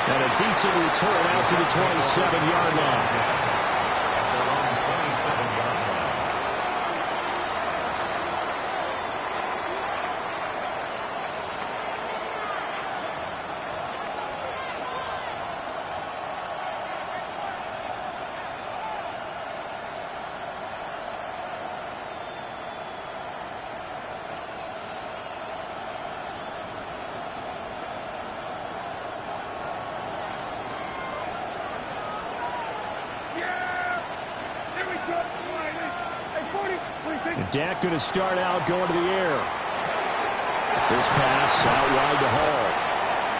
And a decent return out to the 27-yard line. Dak going to start out going to the air. This pass out wide to Hall.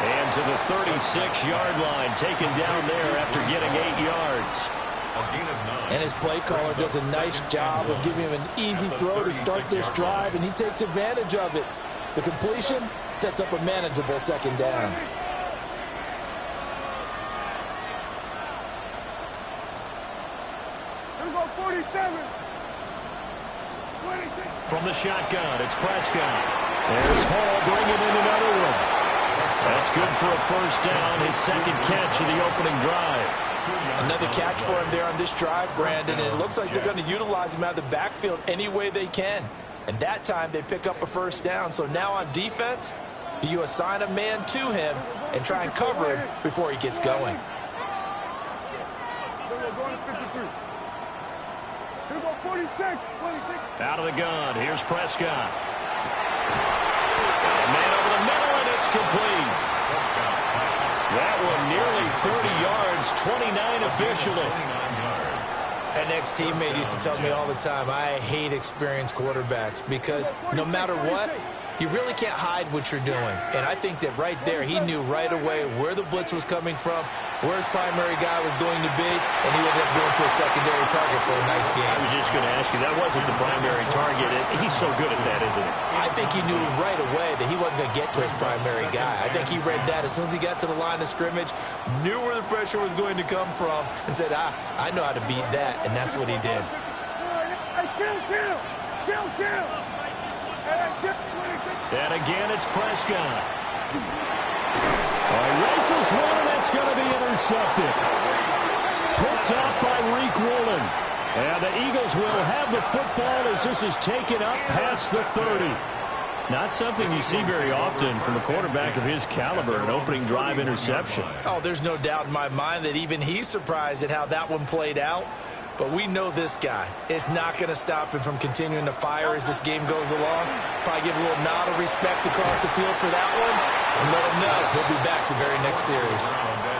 And to the 36-yard line, taken down there after getting 8 yards. And his play caller does a nice job of giving him an easy throw to start this drive, and he takes advantage of it. The completion sets up a manageable second down. Here we go, 47. From the shotgun, it's Prescott. There's Hall bringing in another one. That's good for a first down, his second catch of the opening drive. Another catch for him there on this drive, Brandon, and it looks like they're going to utilize him out of the backfield any way they can. And that time they pick up a first down. So now on defense, do you assign a man to him and try and cover him before he gets going? Out of the gun, here's Prescott. And man over the middle, and it's complete. That one nearly 30 yards, 29 officially. An ex-teammate used to tell me all the time, I hate experienced quarterbacks because no matter what, you really can't hide what you're doing. And I think that right there, he knew right away where the blitz was coming from, where his primary guy was going to be, and he ended up going to a secondary target for a nice game. I was just going to ask you, that wasn't the primary target. He's so good at that, isn't he? I think he knew right away that he wasn't going to get to his primary guy. I think he read that as soon as he got to the line of scrimmage, knew where the pressure was going to come from, and said, I know how to beat that, and that's what he did. And again, it's Prescott. Rifles one, and that's going to be intercepted. Picked up by Reek Woolen. And the Eagles will have the football as this is taken up past the 30. Not something you see very often from a quarterback of his caliber, an opening drive interception. Oh, there's no doubt in my mind that even he's surprised at how that one played out. But we know this guy is not going to stop him from continuing to fire as this game goes along. Probably give a little nod of respect across the field for that one and let him know he'll be back the very next series.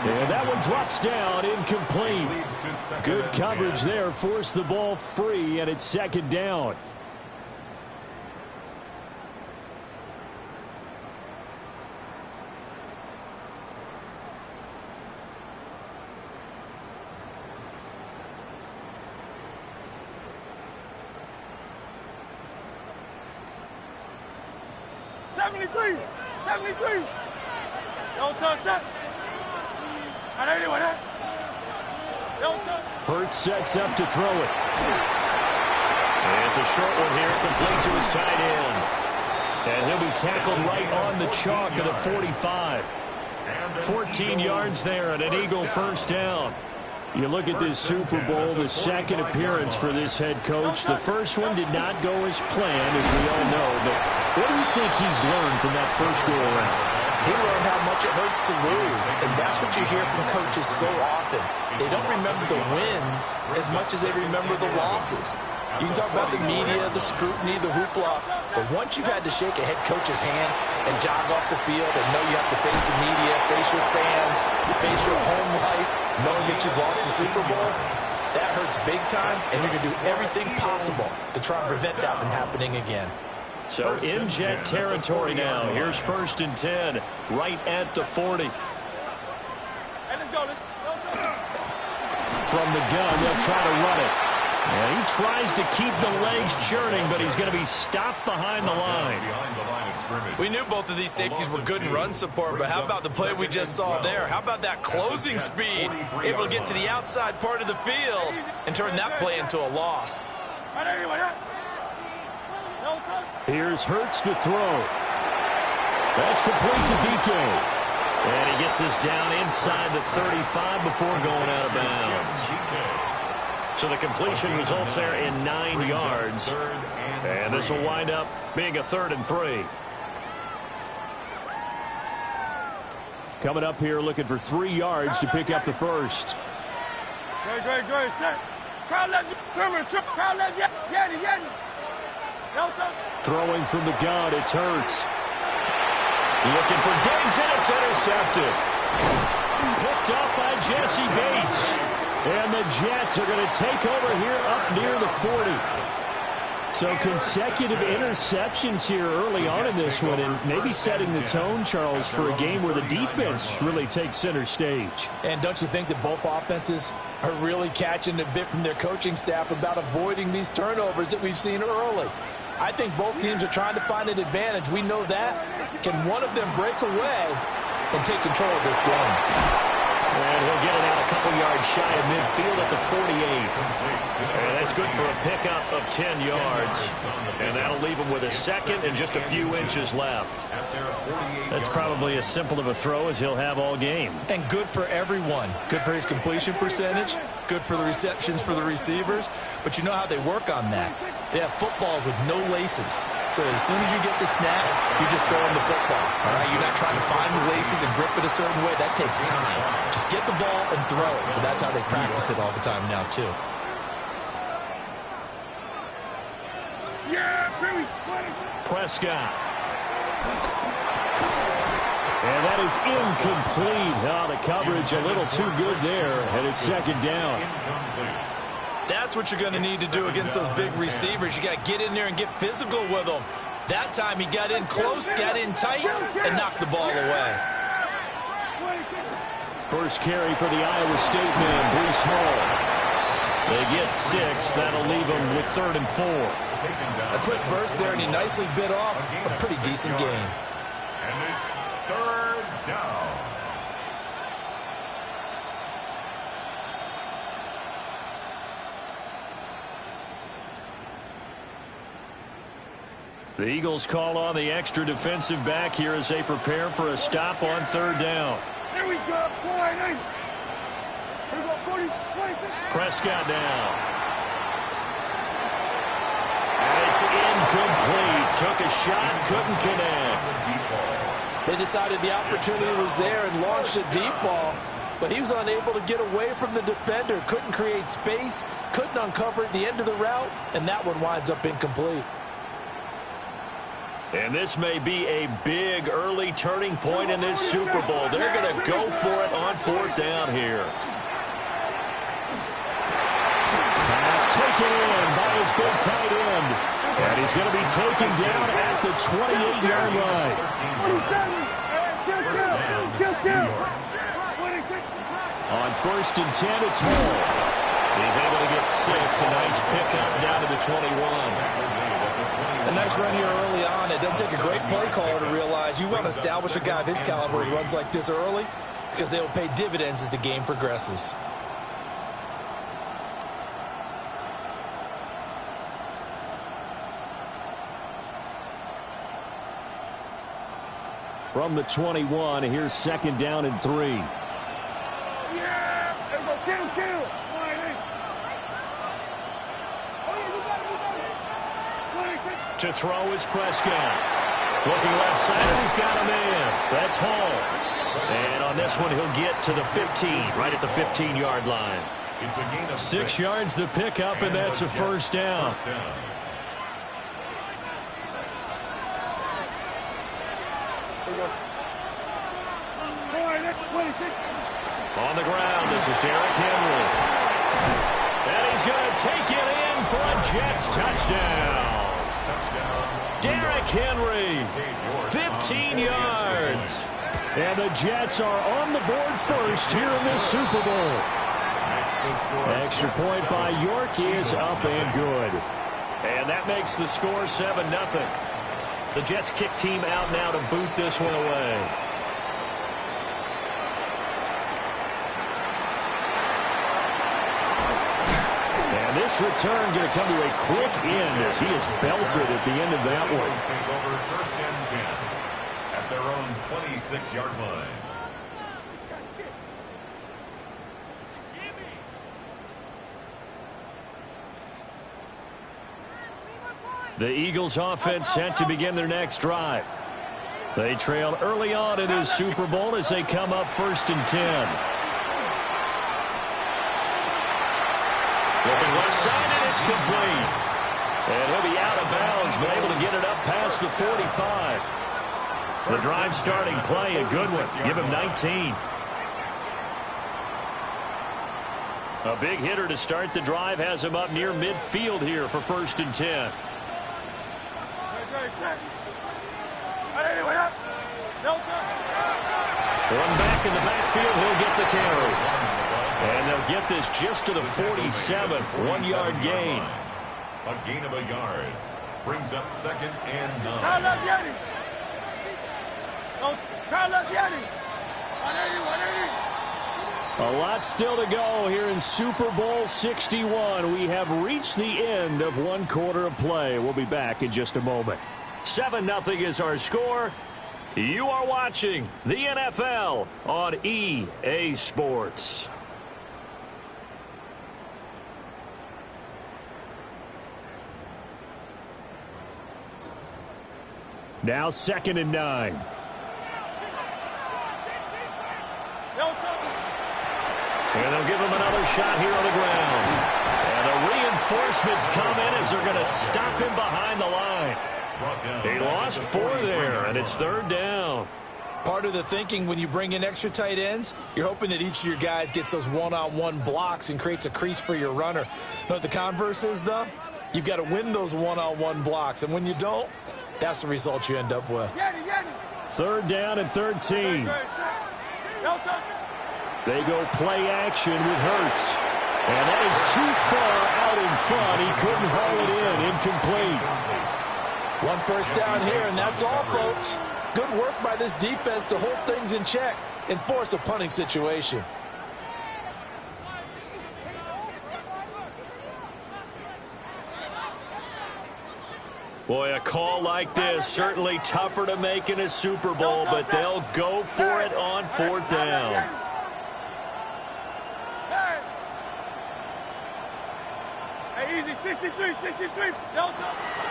And that one drops down, incomplete. Good coverage there, forced the ball free, and it's second down. Hurts sets up to throw it. And it's a short one here, complete to his tight end. And he'll be tackled right on the chalk of the 45. 14 yards there and an Eagle first down. You look at this Super Bowl, the second appearance for this head coach. The first one did not go as planned, as we all know. But what do you think he's learned from that first go-around? He learned how much it hurts to lose, and that's what you hear from coaches so often. They don't remember the wins as much as they remember the losses. You can talk about the media, the scrutiny, the hoopla, but once you've had to shake a head coach's hand and jog off the field and know you have to face the media, face your fans, face your home life, knowing that you've lost the Super Bowl, that hurts big time, and you're going to do everything possible to try and prevent that from happening again. So in Jet territory now. Here's 1st and 10, right at the 40. From the gun, they'll try to run it. And he tries to keep the legs churning, but he's going to be stopped behind the line. We knew both of these safeties were good in run support, but how about the play we just saw there? How about that closing speed? Able to get to the outside part of the field and turn that play into a loss. Here's Hurts to throw. That's complete to DK. And he gets this down inside the 35 before going out of bounds. So the completion results there in 9 yards. And this will wind up being a 3rd and 3. Coming up here looking for 3 yards to pick up the first. Great, set. Crowd left, crowd left, Yanni. Throwing from the gun, it's Hurts. Looking for Diggs, and it's intercepted. Picked up by Jesse Bates. And the Jets are going to take over here up near the 40. So consecutive interceptions here early on in this one, and maybe setting the tone, Charles, for a game where the defense really takes center stage. And don't you think that both offenses are really catching a bit from their coaching staff about avoiding these turnovers that we've seen early? I think both teams are trying to find an advantage. We know that. Can one of them break away and take control of this game? And he'll get it out a couple yards shy of midfield at the 48. And that's good for a pickup of 10 yards. And that'll leave him with a second and just a few inches left. That's probably as simple of a throw as he'll have all game. And good for everyone. Good for his completion percentage. Good for the receptions for the receivers. But you know how they work on that. They have footballs with no laces. So as soon as you get the snap, you're just throwing the football. All right, you're not trying to find the laces and grip it a certain way. That takes time. Just get the ball and throw it. So that's how they practice it all the time now, too. Prescott. And that is incomplete. Oh, the coverage a little too good there, and it's 2nd down. That's what you're going to need to do against those big receivers. You got to get in there and get physical with them. That time he got in close, got in tight, and knocked the ball away. First carry for the Iowa State man, Breece Hall. They get 6. That'll leave them with 3rd and 4. A quick burst there, and he nicely bit off a pretty decent gain. And it's 3rd down. The Eagles call on the extra defensive back here as they prepare for a stop on 3rd down. Here we go, boy. Prescott down. And it's incomplete. Took a shot, couldn't connect. They decided the opportunity was there and launched a deep ball, but he was unable to get away from the defender. Couldn't create space, couldn't uncover at the end of the route, and that one winds up incomplete. And this may be a big early turning point in this Super Bowl. They're going to go for it on 4th down here. Pass taken in by his big tight end. And he's going to be taken down at the 28-yard line. On 1st and 10, it's Hall. He's able to get 6. A nice pickup down to the 21. A nice run here early on. It doesn't take a great play caller to realize you want to establish a guy of his caliber who runs like this early because they will pay dividends as the game progresses. From the 21, here's 2nd down and 3. Yeah! Kill! To throw is Prescott. Looking left side, he's got a man. That's Hall. And on this one, he'll get to the 15, right at the 15-yard line. It's a gain of 6 yards the pickup, and that's a 1st down. On the ground, this is Derrick Henry. And he's going to take it in for a Jets touchdown. Derrick Henry, 15 yards. And the Jets are on the board first here in this Super Bowl. Extra point by York is up and good. And that makes the score 7-0. The Jets kick team out now to boot this one away. This return going to come to a quick end as he is belted at the end of that one. Take over 1st and 10 at their own 26-yard line. The Eagles offense set to begin their next drive. They trail early on in this Super Bowl as they come up 1st and 10. Looking left side, and it's complete. And he'll be out of bounds, but able to get it up past the 45. The drive starting play, a good one. Give him 19. A big hitter to start the drive has him up near midfield here for 1st and 10. One back in the backfield, he'll get the carry. And they'll get this just to the 47, 1-yard gain. A gain of a yard. Brings up 2nd and 9. A lot still to go here in Super Bowl 61. We have reached the end of one quarter of play. We'll be back in just a moment. 7-0 is our score. You are watching the NFL on EA Sports. Now 2nd and 9. And they'll give him another shot here on the ground. And the reinforcements come in as they're going to stop him behind the line. He lost 4 there, and it's 3rd down. Part of the thinking when you bring in extra tight ends, you're hoping that each of your guys gets those one-on-one blocks and creates a crease for your runner. You know what the converse is, though? You've got to win those one-on-one blocks, and when you don't, that's the result you end up with. 3rd down and 13. They go play action with Hurts. And that is too far out in front. He couldn't haul it in. Incomplete. 1 first down here, and that's all, folks. Good work by this defense to hold things in check and force a punting situation. Boy, a call like this, certainly tougher to make in a Super Bowl, but they'll go for it on 4th down. Hey, easy, 63.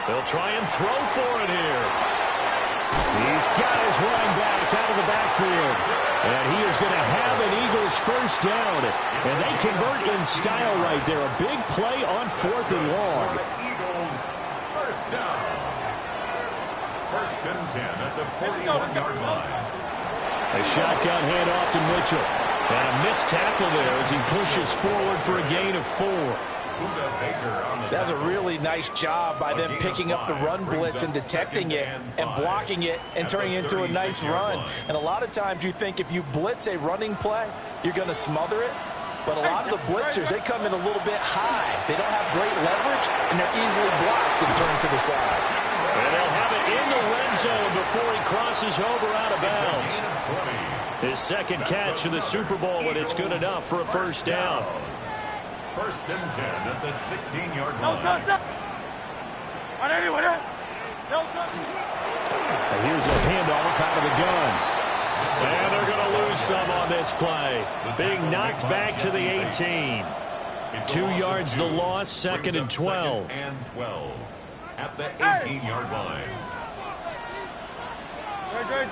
They'll try and throw for it here. He's got his running back out of the backfield. And he is going to have an Eagles 1st down. And they convert in style right there. A big play on 4th and long. Eagles 1st down. 1st and 10 at the 41-yard line. A shotgun handoff to Mitchell. And a missed tackle there as he pushes forward for a gain of 4. That's a really nice job by them picking up the run blitz and detecting it and blocking it and turning it into a nice run. And a lot of times you think if you blitz a running play, you're going to smother it. But a lot of the blitzers, they come in a little bit high. They don't have great leverage, and they're easily blocked and turned to the side. And they'll have it in the red zone before he crosses over out of bounds. His 2nd catch in the Super Bowl, and it's good enough for a 1st down. 1st and 10 at the 16-yard No line. touch. And here's a handoff out of the gun. And they're going to lose some on this play. Being knocked back to the 18. 2 yards the loss, 2nd and 12. 2nd and 12 at the 18-yard line. Great.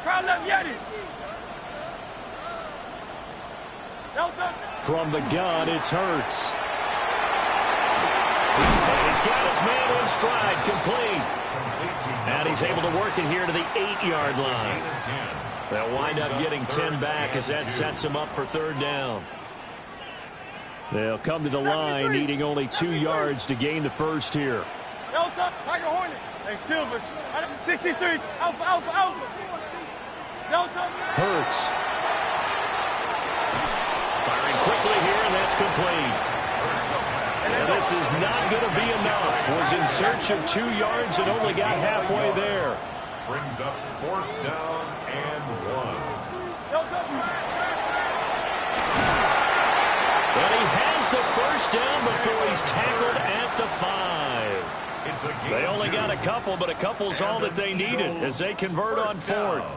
Crowd left, Yeti. From the gun, it's Hurts. And he's got his man in stride, complete. And he's able to work it here to the 8-yard line. They'll wind up getting 10 back as that sets him up for 3rd down. They'll come to the line, needing only 2 yards to gain the 1st here. Tiger Hornet. Hey, Silver. 63. Alpha. Hurts. Firing quickly here, and that's complete. And this is not going to be enough. Was in search of 2 yards and only got halfway there. Brings up 4th down and 1. And he has the 1st down before he's tackled at the 5. They only got a couple, but a couple's all that they needed as they convert on 4th.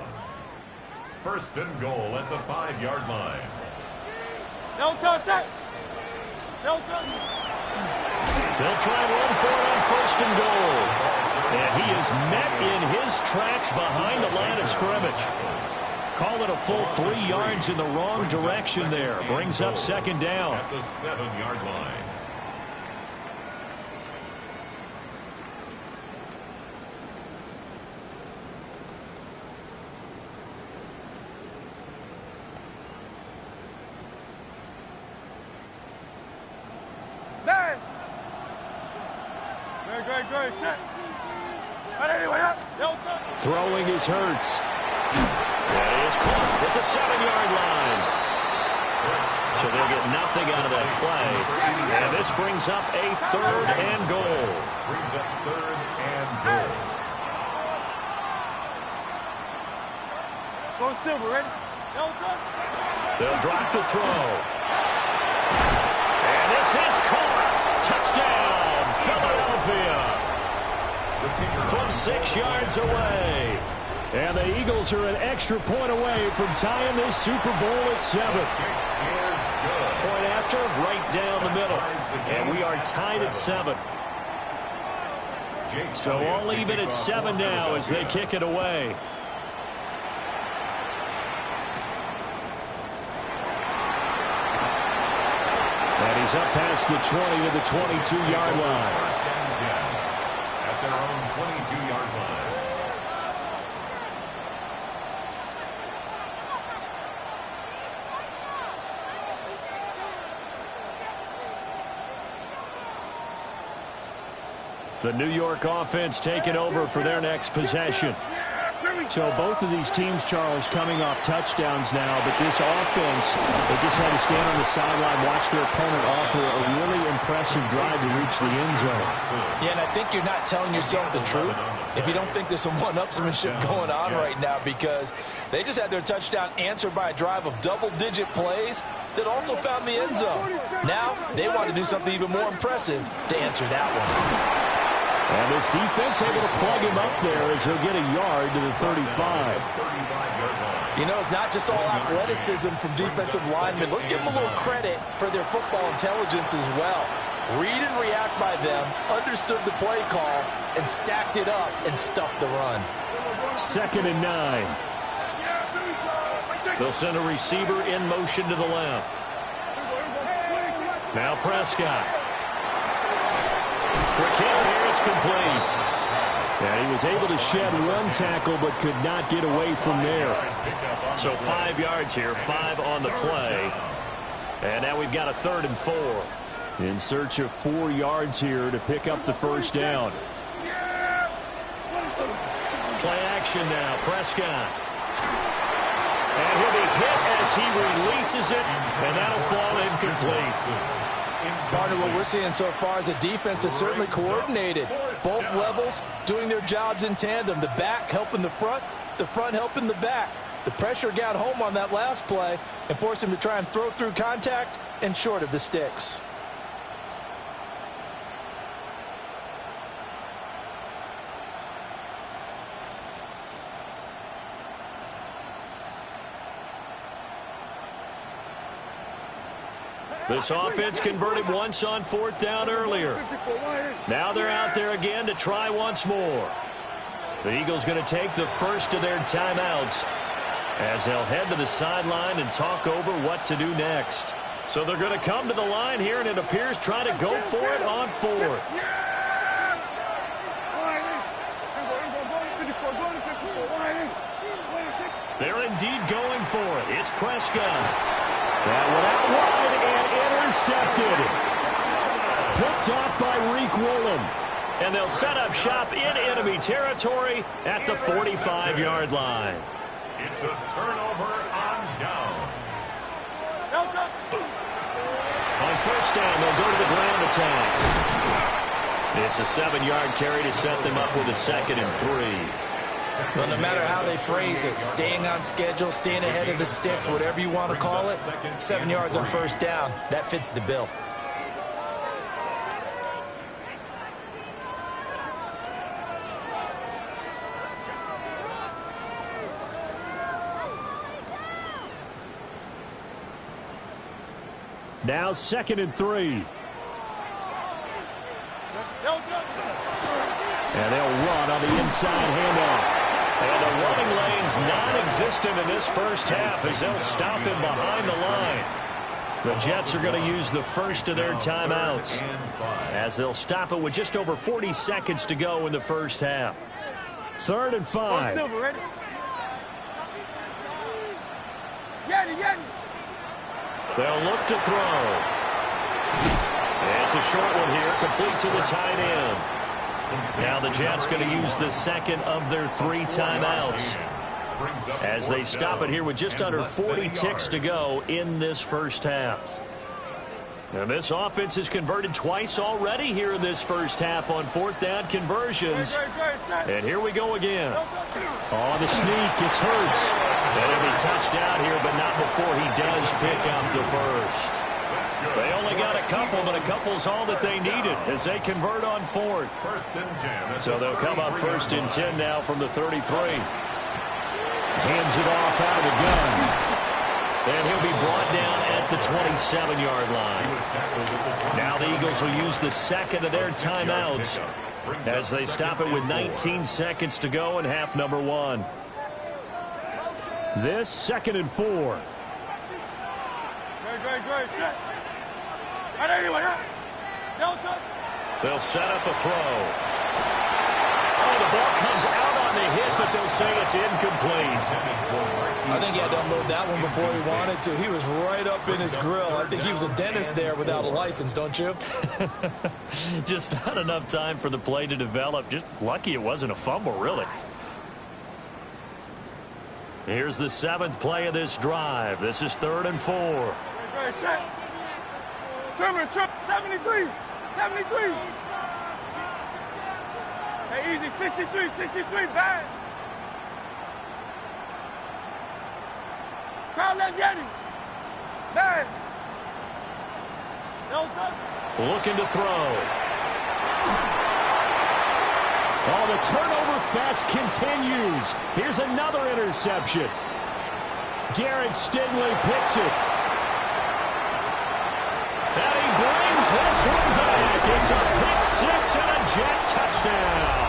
1st and goal at the 5-yard line. No touch. They'll try and run for it on 1st and goal. And he is met in his tracks behind the line of scrimmage. Call it a full 3 yards in the wrong direction there. Brings up 2nd down. At the 7-yard line. Good, set. Anyway, throwing is Hurts. That is caught at the 7-yard line. So they'll get nothing out of that play. And this brings up a 3rd and goal. Brings up 3rd and goal. Go Silver, ready? They'll drop to throw. And this is caught. Touchdown, Philadelphia. From 6 yards away. And the Eagles are an extra point away from tying this Super Bowl at 7. Point after, right down the middle. And we are tied at 7. So all even at 7 now as they kick it away. And he's up past the 20 to the 22-yard line. At their own 22-yard line. The New York offense taking over for their next possession. So both of these teams, Charles, coming off touchdowns now, but this offense, they just had to stand on the sideline, watch their opponent offer a really impressive drive to reach the end zone. Yeah, and I think you're not telling yourself the truth if you don't think there's some one-upsmanship going on right now, because they just had their touchdown answered by a drive of double-digit plays that also found the end zone. Now they want to do something even more impressive to answer that one. And this defense able to plug him up there as he'll get a yard to the 35. You know, it's not just all athleticism from defensive linemen. Let's give them a little credit for their football intelligence as well. Read and react by them, understood the play call, and stacked it up and stuffed the run. 2nd and 9. They'll send a receiver in motion to the left. Now Prescott. It's complete. And he was able to shed one tackle but could not get away from there. So 5 yards here, 5 on the play. And now we've got a 3rd and 4. In search of 4 yards here to pick up the 1st down. Play action now, Prescott. And he'll be hit as he releases it, and that'll fall incomplete. Partner, what we're seeing so far is a defense that's certainly coordinated. Both levels doing their jobs in tandem. The back helping the front helping the back. The pressure got home on that last play and forced him to try and throw through contact and short of the sticks. This offense converted once on 4th down earlier. Now they're out there again to try once more. The Eagles going to take the first of their timeouts as they'll head to the sideline and talk over what to do next. So they're going to come to the line here, and it appears try to go for it on 4th. They're indeed going for it. It's Prescott. That one out wide and intercepted. Picked off by Reek Woolen. And they'll set up shop in enemy territory at the 45-yard line. It's a turnover on downs. On 1st down, they'll go to the ground attack. It's a 7-yard carry to set them up with a 2nd and 3. Well, no matter how they phrase it, staying on schedule, staying ahead of the sticks, whatever you want to call it, 7 yards on 1st down, that fits the bill. Now 2nd and 3. And they'll run on the inside handoff. And the running lane's non-existent in this first half as they'll stop him behind the line. The Jets are going to use the first of their timeouts as they'll stop it with just over 40 seconds to go in the first half. 3rd and 5. They'll look to throw. It's a short one here, complete to the tight end. Now the Jets going to use the second of their 3 timeouts as they stop it here with just under 40 ticks to go in this first half. And this offense has converted twice already here in this first half on 4th down conversions. And here we go again. Oh, the sneak, it's Hurts. And he'll be touched out here, but not before he does pick up the first. They only got a couple, but a couple's all that they needed as they convert on 4th. So they'll come up 1st and 10 now from the 33. Hands it off out of the gun. And he'll be brought down at the 27-yard line. Now the Eagles will use the second of their timeouts as they stop it with 19 seconds to go in half number 1. This 2nd and 4. They'll set up a throw. Oh, the ball comes out on the hit, but they'll say it's incomplete. I think he had to unload that one before he wanted to. He was right up in his grill. I think he was a dentist there without a license, don't you? Just not enough time for the play to develop. Just lucky it wasn't a fumble, really. Here's the 7th play of this drive. This is 3rd and 4. 73. Hey, easy, 63, bad. Crowd, let's get him. Bad. Looking to throw. Oh, the turnover fest continues. Here's another interception. Derek Stingley picks it. And he brings this one back. It's a pick 6 and a Jet touchdown.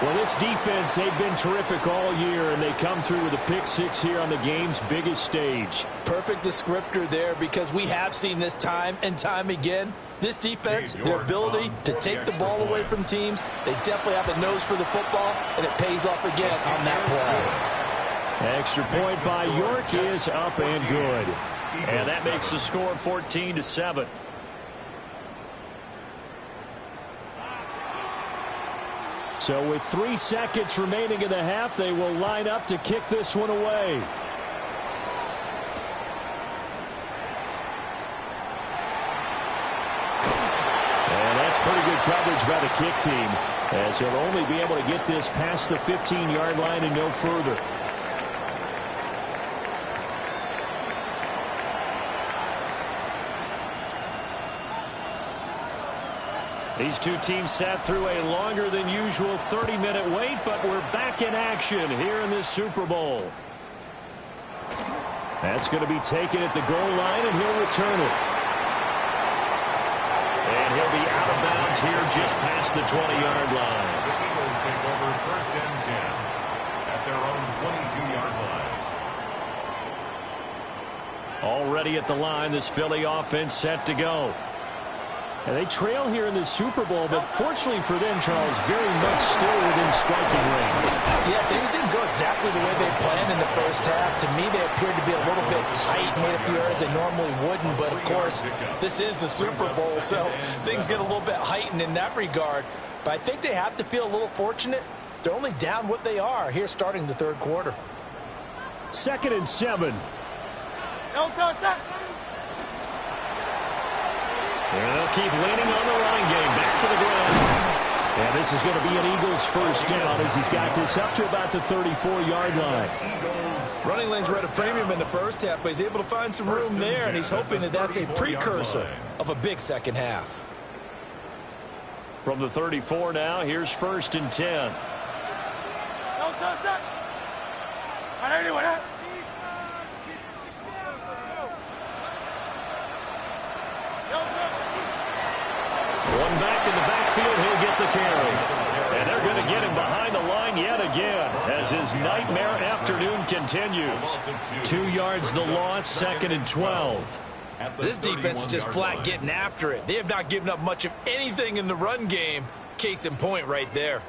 Well, this defense, they've been terrific all year, and they come through with a pick 6 here on the game's biggest stage. Perfect descriptor there, because we have seen this time and time again. This defense, their ability to take the ball away from teams, they definitely have a nose for the football, and it pays off again on that play. Extra point by York is up and good. And that makes the score 14-7. So with 3 seconds remaining in the half, they will line up to kick this one away. And that's pretty good coverage by the kick team, as he'll only be able to get this past the 15-yard line and no further. These two teams sat through a longer than usual 30-minute wait, but we're back in action here in this Super Bowl. That's going to be taken at the goal line, and he'll return it. And he'll be out of bounds here just past the 20-yard line. The Eagles take over 1st and 10 at their own 22-yard line. Already at the line, this Philly offense set to go. And they trail here in the Super Bowl, but fortunately for them, Charles, very much still within striking range. Yeah, things didn't go exactly the way they planned in the first half. To me, they appeared to be a little bit tight, made a few errors they normally wouldn't. But, of course, this is the Super Bowl, so things get a little bit heightened in that regard. But I think they have to feel a little fortunate. They're only down what they are here starting the 3rd quarter. 2nd and 7. And they'll keep leaning on the running game. Back to the ground. And this is going to be an Eagles first down as he's got this up to about the 34-yard line. Running lanes were at a premium in the first half, but he's able to find some room there, and he's hoping that that's a precursor of a big second half. From the 34 now, here's 1st and 10. One back in the carry. And they're going to get him behind the line yet again as his nightmare afternoon continues. 2 yards the loss, 2nd and 12. This defense is just flat getting after it. They have not given up much of anything in the run game. Case in point right there.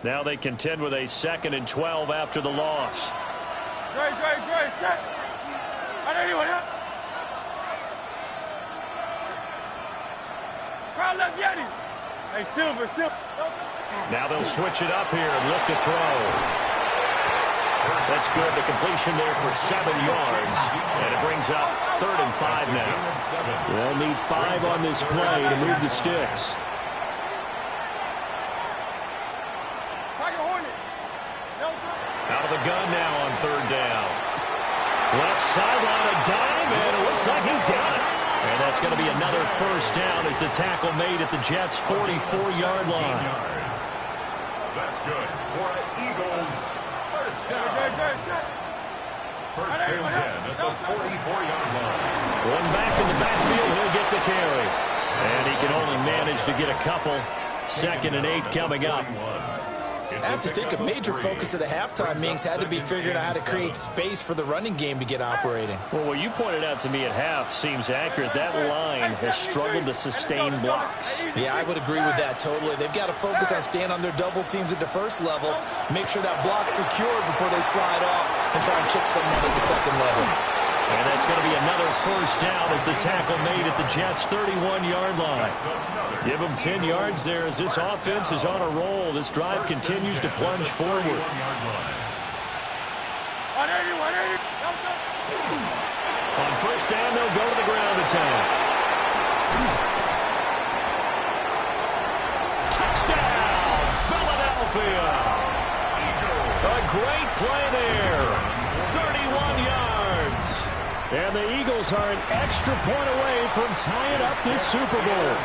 Now they contend with a 2nd and 12 after the loss. Great, set. I know anyone else. Crowd left Yeti. Hey, Silver. Now they'll switch it up here and look to throw. That's good. The completion there for 7 yards. And it brings up 3rd and 5 now. They'll need 5 on this play to move the sticks. Out of the gun now on 3rd down. Left sideline, a dive, and it looks like he's got it. And that's going to be another 1st down as the tackle made at the Jets' 44-yard line. That's good for Eagles. 1st down. 1st and 10 at the 44-yard line. One back in the backfield, he'll get the carry. And he can only manage to get a couple. 2nd and 8 coming up. I have to think a major focus of the halftime meetings had to be figuring out how to create space for the running game to get operating. Well, what you pointed out to me at half seems accurate. That line has struggled to sustain blocks. Yeah, I would agree with that totally. They've got to focus on staying on their double teams at the 1st level, make sure that block's secured before they slide off and try and chip someone at the 2nd level. And that's going to be another 1st down as the tackle made at the Jets' 31-yard line. Give them 10 yards there as this offense is on a roll. This drive continues to plunge forward. On 80. On 1st down, they'll go to the ground attack. Touchdown, Philadelphia. A great play there. 31 yards. And the Eagles are an extra point away from tying up this Super Bowl.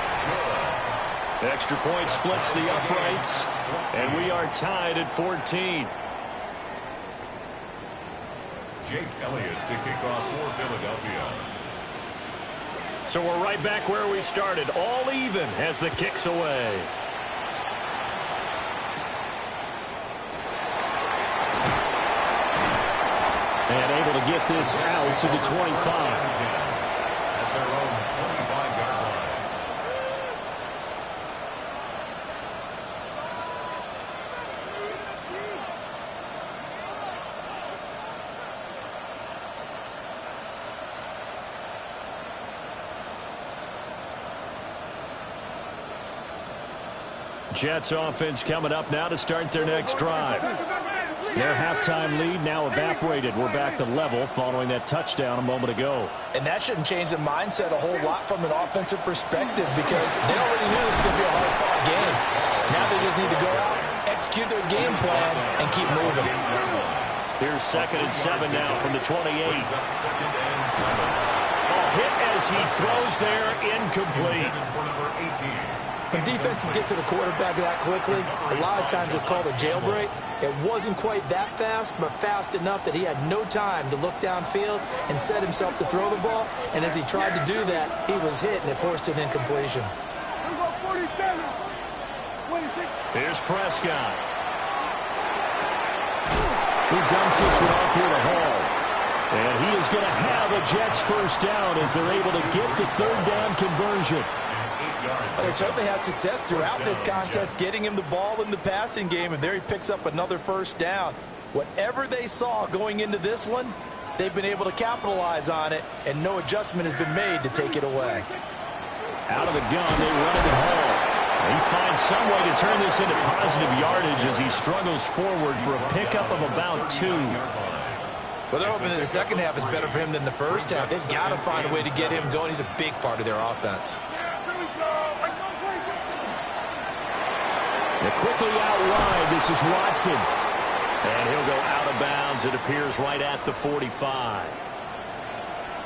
Extra point splits the uprights, and we are tied at 14. Jake Elliott to kick off for Philadelphia. So we're right back where we started, all even as the kick's away. And able to get this out to the 25. At their own 25-yard line. Jets offense coming up now to start their next drive. Their halftime lead now evaporated. We're back to level following that touchdown a moment ago. And that shouldn't change the mindset a whole lot from an offensive perspective because they already knew this was going to be a hard-fought game. Now they just need to go out, execute their game plan, and keep moving. Here's 2nd and 7 now from the 28. A hit as he throws there, incomplete. When defenses get to the quarterback that quickly, a lot of times it's called a jailbreak. It wasn't quite that fast, but fast enough that he had no time to look downfield and set himself to throw the ball. And as he tried to do that, he was hit, and it forced an incompletion. Here's Prescott. He dumps this one off here to Hall. And he is going to have a Jets 1st down as they're able to get the 3rd down conversion. Well, they certainly had success throughout this contest getting him the ball in the passing game, and there he picks up another 1st down. Whatever they saw going into this one, they've been able to capitalize on it, and no adjustment has been made to take it away. Out of the gun, they run it to Hall. He finds some way to turn this into positive yardage as he struggles forward for a pickup of about 2. Well, they're hoping that the second half is better for him than the first half. They've got to find a way to get him going. He's a big part of their offense. They're quickly out wide. This is Watson. And he'll go out of bounds. It appears right at the 45.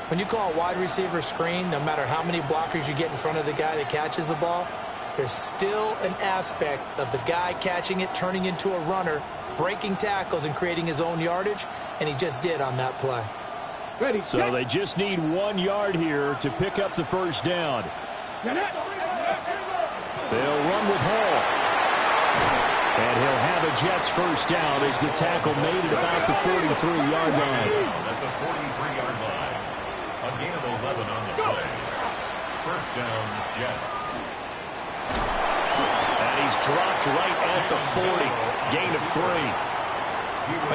When you call a wide receiver screen, no matter how many blockers you get in front of the guy that catches the ball, there's still an aspect of the guy catching it, turning into a runner, breaking tackles and creating his own yardage, and he just did on that play. So they just need 1 yard here to pick up the first down. They'll run with Hall. And he'll have a Jets first down as the tackle made it about the 43-yard line. At the 43-yard line. A gain of 11 on the play. First down, Jets. And he's dropped right at the 40. Gain of 3.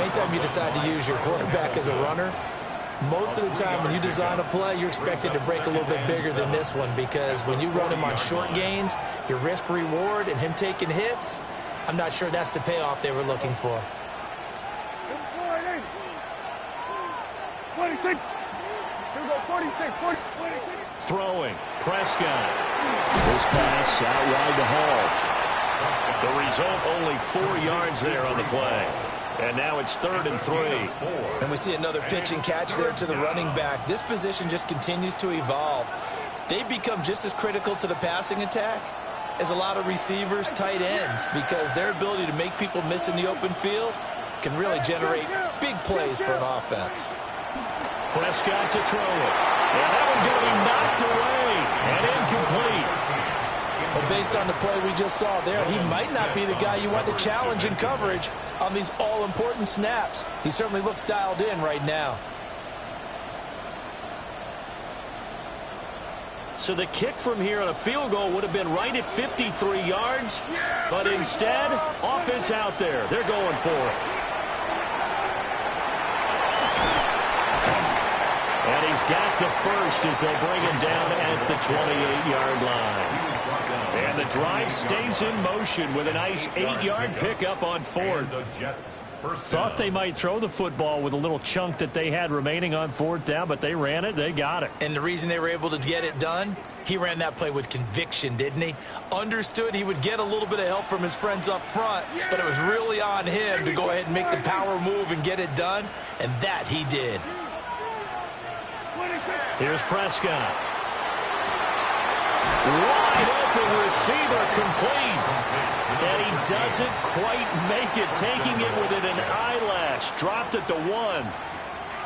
Anytime you decide to use your quarterback as a runner, most of the time when you design a play, you're expected to break a little bit bigger than this one, because when you run him on short gains, your risk-reward and him taking hits, I'm not sure that's the payoff they were looking for. 46. Here we go, 46. Throwing. Prescott. This pass out wide to Hall. The result, only 4 yards there on the play. And now it's 3rd and 3. And we see another pitch and catch there to the running back. This position just continues to evolve. They've become just as critical to the passing attack as a lot of receivers, tight ends, because their ability to make people miss in the open field can really generate big plays for an offense. Prescott to throw it. And that one going to be knocked away and incomplete. But based on the play we just saw there, he might not be the guy you want to challenge in coverage on these all-important snaps. He certainly looks dialed in right now. So the kick from here on a field goal would have been right at 53 yards. But instead, offense out there. They're going for it. And he's got the first as they'll bring him down at the 28-yard line. And the drive stays in motion with a nice 8-yard pickup on 4th. Thought they might throw the football with a little chunk that they had remaining on 4th down, but they ran it. They got it. And the reason they were able to get it done, he ran that play with conviction, didn't he? Understood he would get a little bit of help from his friends up front, but it was really on him to go ahead and make the power move and get it done, and that he did. Here's Prescott. Wide open receiver, complete. And he doesn't quite make it, taking it within an eyelash. Dropped at the 1.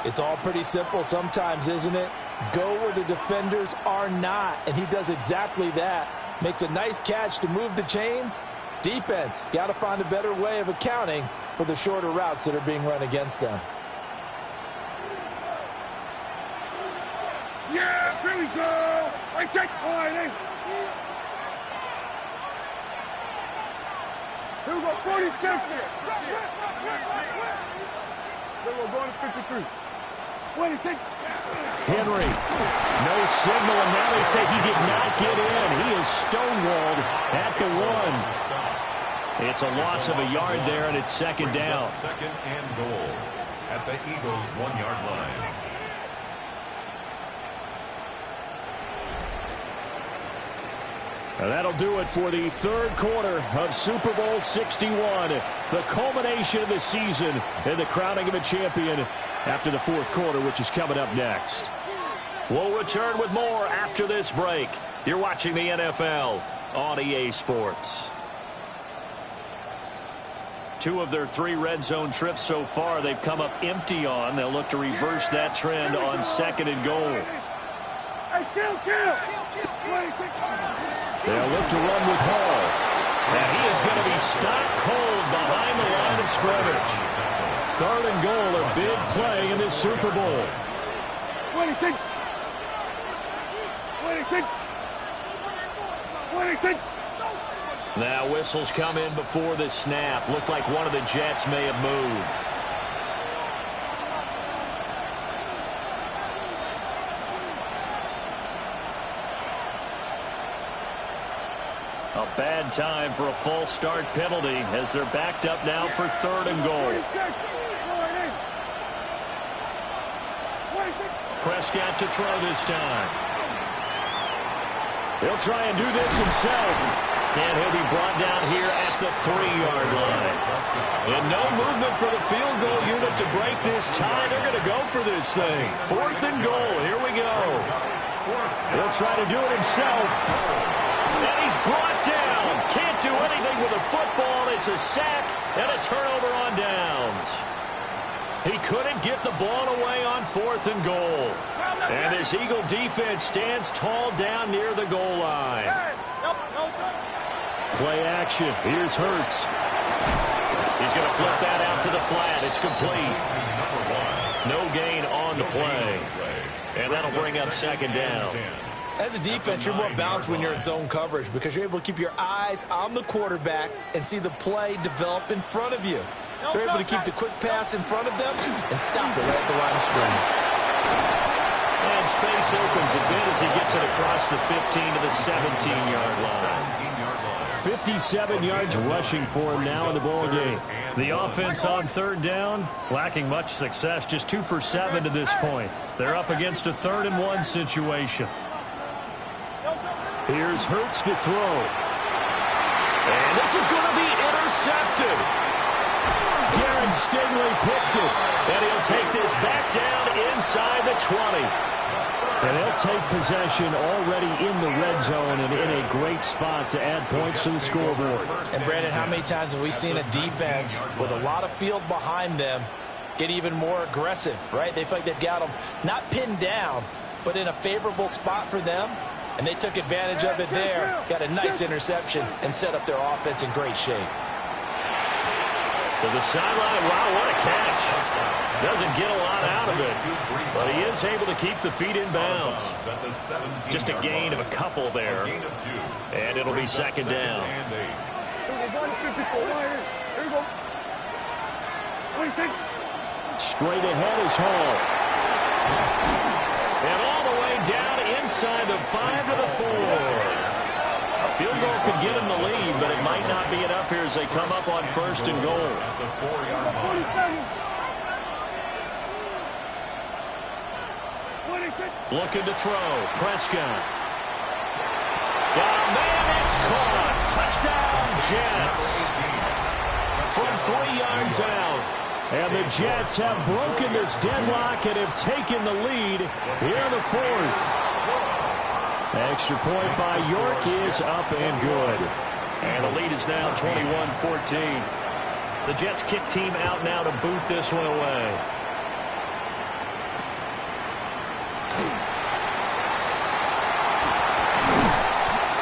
It's all pretty simple sometimes, isn't it? Go where the defenders are not, and he does exactly that. Makes a nice catch to move the chains. Defense, got to find a better way of accounting for the shorter routes that are being run against them. Yeah, here we go. I take point. Here we go, 46 here. Here we go, going to 53. 26. Henry, no signal, and now they say he did not get in. He is stonewalled at the 1. It's a loss of a yard there, and it's 2nd down. 2nd and goal at the Eagles' 1-yard line. And that'll do it for the 3rd quarter of Super Bowl 61. The culmination of the season and the crowning of a champion after the 4th quarter, which is coming up next. We'll return with more after this break. You're watching the NFL on EA Sports. 2 of their 3 red zone trips so far they've come up empty on. They'll look to reverse that trend on 2nd and goal. Hey, kill. They'll look to run with Hall. And he is going to be stopped cold behind the line of scrimmage. 3rd and goal, a big play in this Super Bowl. 26. Now whistles come in before the snap. Looked like one of the Jets may have moved. A bad time for a false start penalty as they're backed up now for 3rd and goal. Prescott to throw this time. He'll try and do this himself. And he'll be brought down here at the 3-yard line. And no movement for the field goal unit to break this tie. They're going to go for this thing. 4th and goal. Here we go. He'll try to do it himself. And he's brought down. Can't do anything with the football. It's gets a sack and a turnover on downs. He couldn't get the ball away on 4th and goal. And his Eagle defense stands tall down near the goal line. Play action. Here's Hurts. He's going to flip that out to the flat. It's complete. No gain on the play. And that'll bring up 2nd down. As a defense, you're more balanced when you're in zone coverage because you're able to keep your eyes on the quarterback and see the play develop in front of you. You're able to keep the quick pass in front of them and stop it right at the line of scrimmage. And space opens a bit as he gets it across the 15 to the 17-yard line. 57 yards rushing for him now in the ball game. The offense on 3rd down, lacking much success, just 2 for 7 to this point. They're up against a 3rd and 1 situation. Here's Hurts to throw. And this is going to be intercepted. Darren Stingley picks it. And he'll take this back down inside the 20. And they'll take possession already in the red zone and in a great spot to add points to the scoreboard. And, Brandon, how many times have we seen a defense with a lot of field behind them get even more aggressive, right? They feel like they've got them not pinned down, but in a favorable spot for them. And they took advantage of it there. Got a nice interception and set up their offense in great shape. To the sideline. Wow, what a catch. Doesn't get a lot out of it, but he is able to keep the feet in bounds. Just a gain of a couple there, and it'll be 2nd down. Straight ahead is Hall. And all the way down inside the 5 to the 4. A field goal could get him the lead, but it might not be enough here as they come up on 1st and goal. Looking to throw. Prescott. Got a man. It's caught. Touchdown, Jets. From 3 yards out. And the Jets have broken this deadlock and have taken the lead here in the 4th. Extra point by York is up and good. And the lead is now 21-14. The Jets kick team out now to boot this one away.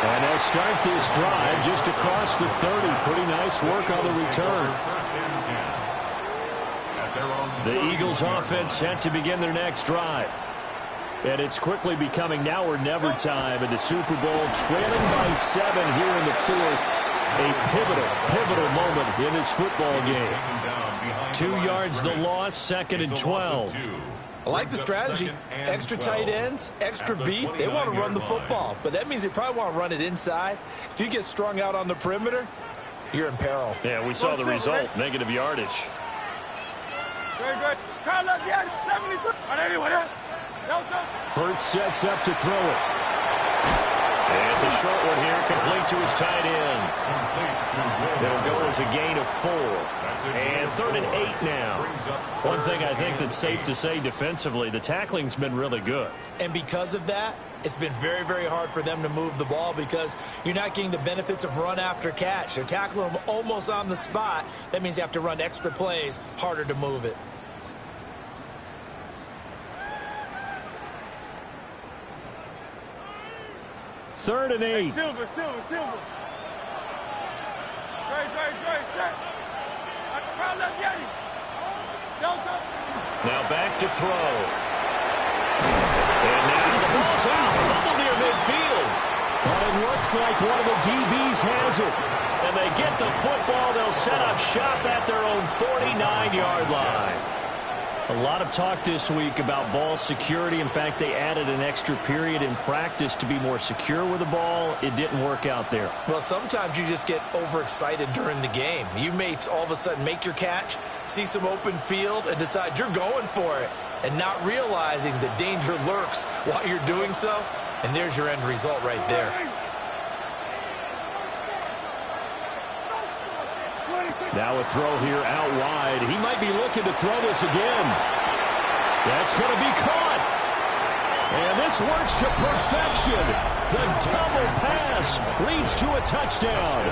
And they'll start this drive just across the 30. Pretty nice work on the return. The Eagles offense set to begin their next drive. And it's quickly becoming now or never time in the Super Bowl, trailing by 7 here in the 4th. A pivotal moment in this football game. 2 yards the loss, 2nd and 12. I like the strategy. Extra tight ends, extra beef. They want to run the football, but that means they probably want to run it inside. If you get strung out on the perimeter, you're in peril. Yeah, we saw the result, negative yardage. Hurts sets up to throw it. And it's a short one here, complete to his tight end. It'll go as a gain of 4. And 3rd and 8 now. One thing I think that's safe to say defensively, the tackling's been really good. And because of that, it's been very, very hard for them to move the ball because you're not getting the benefits of run after catch. They're tackling them almost on the spot. That means you have to run extra plays, harder to move it. Third and 8. Silver. Great, check. Now back to throw. And now the ball's out. Fumble near midfield. But it looks like one of the DBs has it. And they get the football. They'll set up shop at their own 49-yard line. A lot of talk this week about ball security. In fact, they added an extra period in practice to be more secure with the ball. It didn't work out there. Well, sometimes you just get overexcited during the game. You may all of a sudden make your catch, see some open field, and decide you're going for it, and not realizing the danger lurks while you're doing so. And there's your end result right there. Now a throw here out wide. He might be looking to throw this again. That's going to be caught. And this works to perfection. The double pass leads to a touchdown.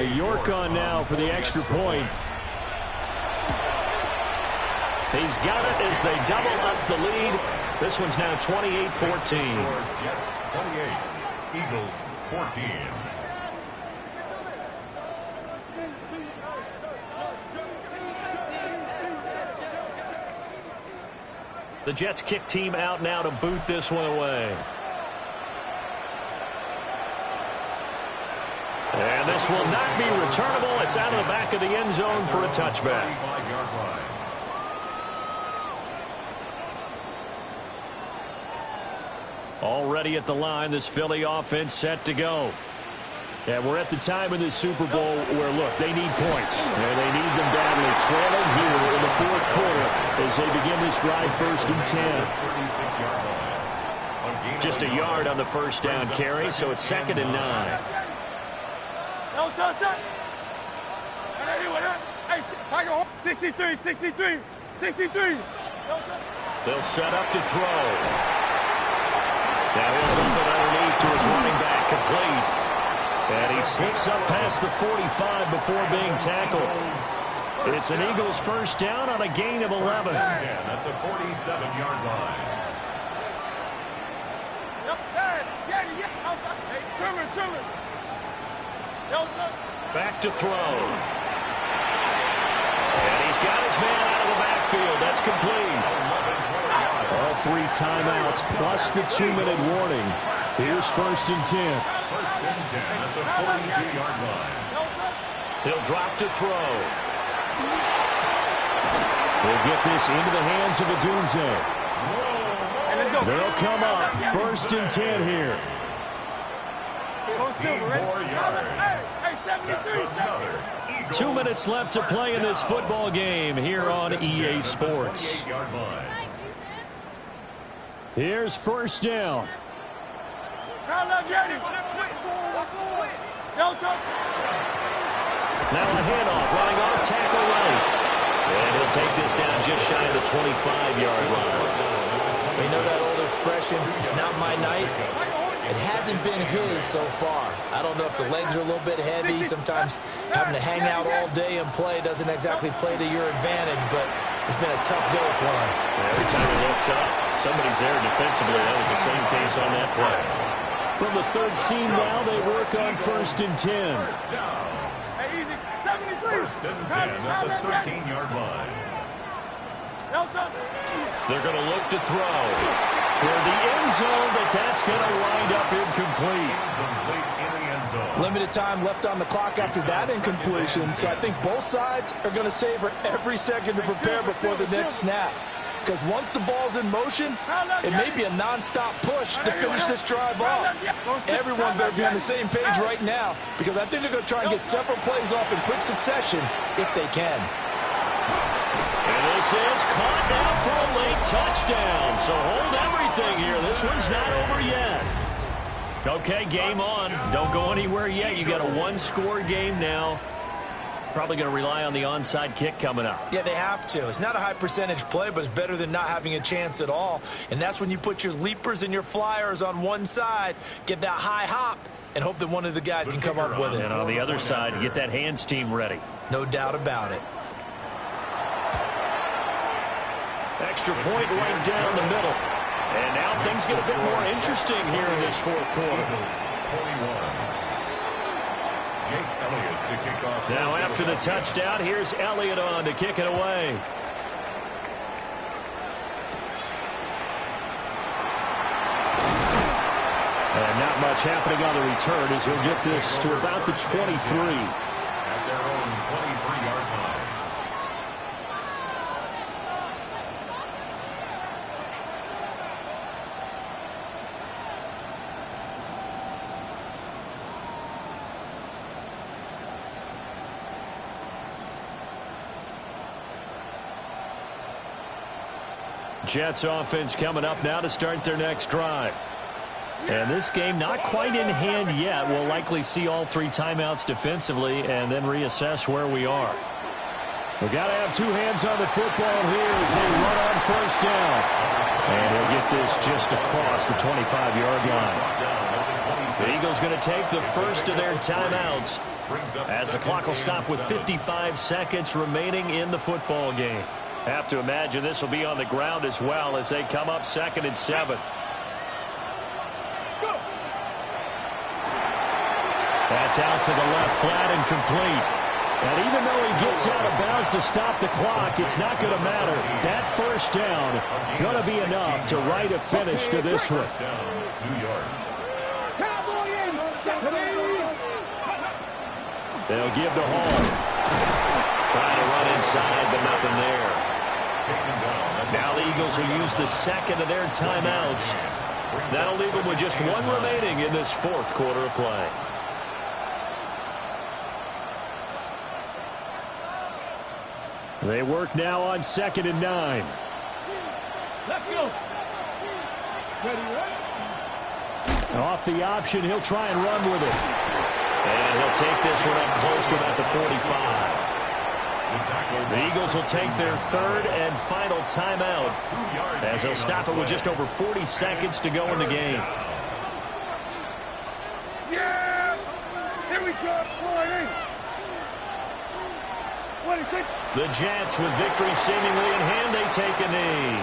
York on now for the extra point. He's got it as they double up the lead. This one's now 28-14. Jets 28, Eagles 14. The Jets kick team out now to boot this one away. And this will not be returnable. It's out of the back of the end zone for a touchback. Already at the line, this Philly offense set to go. And we're at the time in this Super Bowl where, look, they need points. And they need them badly. Trailing here in the fourth quarter as they begin this drive 1st and 10. Just a yard on the first down carry, so it's 2nd and 9. No touchdown. 63, 63, 63. They'll set up to throw. Now he'll dump it underneath to his running back, complete. And he slips up past the 45 before being tackled. It's an Eagles first down on a gain of 11. At the 47-yard line. Back to throw. And he's got his man out of the backfield. That's complete. All 3 timeouts plus the 2-minute warning. Here's 1st and 10. 1st and 10 at the 42-yard line. He'll drop to throw. He'll get this into the hands of Odunze. They'll come up 1st and 10 here. 15 more yards. That's another 2 minutes left to play in this football game here on EA Sports. Here's 1st down. Now a handoff, running off tackle right. And he'll take this down just shy of the 25-yard line. We know that old expression, it's not my night. It hasn't been his so far. I don't know if the legs are a little bit heavy. Sometimes having to hang out all day and play doesn't exactly play to your advantage, but it's been a tough go for him. Every time he looks up, somebody's there defensively. That was the same case on that play. From the 13 now, they work on 1st and 10. 1st and 10 at the 13-yard line. They're going to look to throw toward the end zone, but that's going to wind up incomplete. Incomplete in the end zone. Limited time left on the clock after that incompletion, so I think both sides are going to savor every second to prepare before the next snap. Because once the ball's in motion, it may be a nonstop push to finish this drive off. Everyone better be on the same page right now, because I think they're going to try and get several plays off in quick succession if they can. And this is caught now for a late touchdown. So hold everything here. This one's not over yet. Okay, game on. Don't go anywhere yet. You got a one-score game now. Probably going to rely on the onside kick coming up. Yeah, they have to. It's not a high percentage play, but it's better than not having a chance at all. And that's when you put your leapers and your flyers on one side, get that high hop, and hope that one of the guys can come up with it. And on the other side, get that hands team ready. No doubt about it. Extra point right down the middle. And now things get a bit more interesting here in this fourth quarter. 21. Jake Elliott to kick off. Now after the touchdown, here's Elliott on to kick it away. And not much happening on the return as he'll get this to about the 23. At their own 23-yard line. Jets offense coming up now to start their next drive. And this game not quite in hand yet. We'll likely see all three timeouts defensively and then reassess where we are. We've got to have two hands on the football here as they run on first down. And he'll get this just across the 25-yard line. The Eagles going to take the first of their timeouts as the clock will stop with 55 seconds remaining in the football game. Have to imagine this will be on the ground as well as they come up 2nd and 7. That's out to the left, flat and complete. And even though he gets out of bounds to stop the clock, it's not going to matter. That first down going to be enough to write a finish to this one. They'll give to Hall. Trying to run inside, but nothing there. Now the Eagles will use the second of their timeouts. That'll leave them with just one remaining in this 4th quarter of play. They work now on 2nd and 9. Let's go. Ready, right? Off the option, he'll try and run with it. And he'll take this one up close to about the 45. The Eagles will take their 3rd and final timeout as they'll stop it with just over 40 seconds to go in the game. Yeah! Here we go, 40. The Jets, with victory seemingly in hand, they take a knee.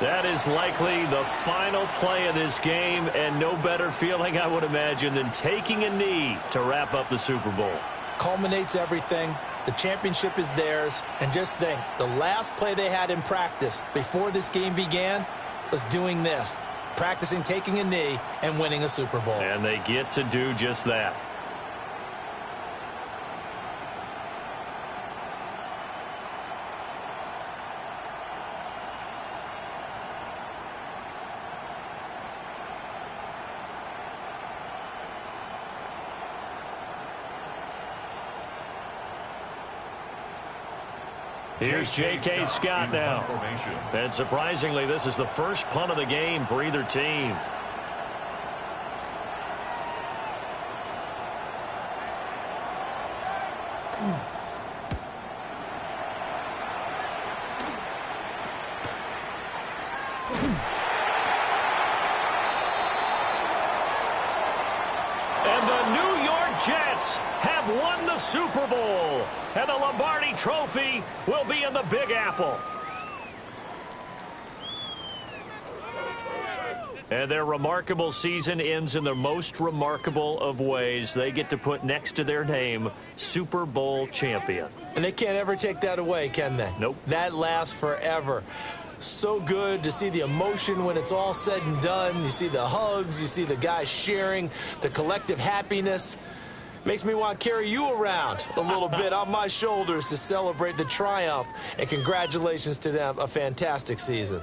That is likely the final play of this game, and no better feeling, I would imagine, than taking a knee to wrap up the Super Bowl. Culminates everything. The championship is theirs. And just think, the last play they had in practice before this game began was doing this, practicing taking a knee and winning a Super Bowl. And they get to do just that. Here's J.K. Scott now. And surprisingly, this is the first punt of the game for either team. And the New York Jets have won the Super Bowl. And the Lombardi Trophy will be in the Big Apple. And their remarkable season ends in the most remarkable of ways. They get to put next to their name, Super Bowl champion. And they can't ever take that away, can they? Nope. That lasts forever. So good to see the emotion when it's all said and done. You see the hugs, you see the guys sharing, the collective happiness. Makes me want to carry you around a little bit on my shoulders to celebrate the triumph. And congratulations to them. A fantastic season.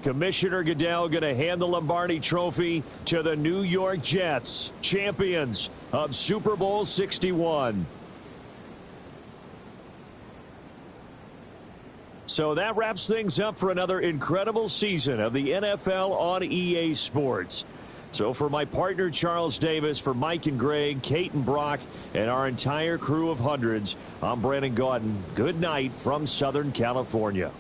Commissioner Goodell going to hand the Lombardi Trophy to the New York Jets, champions of Super Bowl 61. So that wraps things up for another incredible season of the NFL on EA Sports. So for my partner Charles Davis, for Mike and Greg, Kate and Brock, and our entire crew of hundreds, I'm Brandon Gaudin. Good night from Southern California.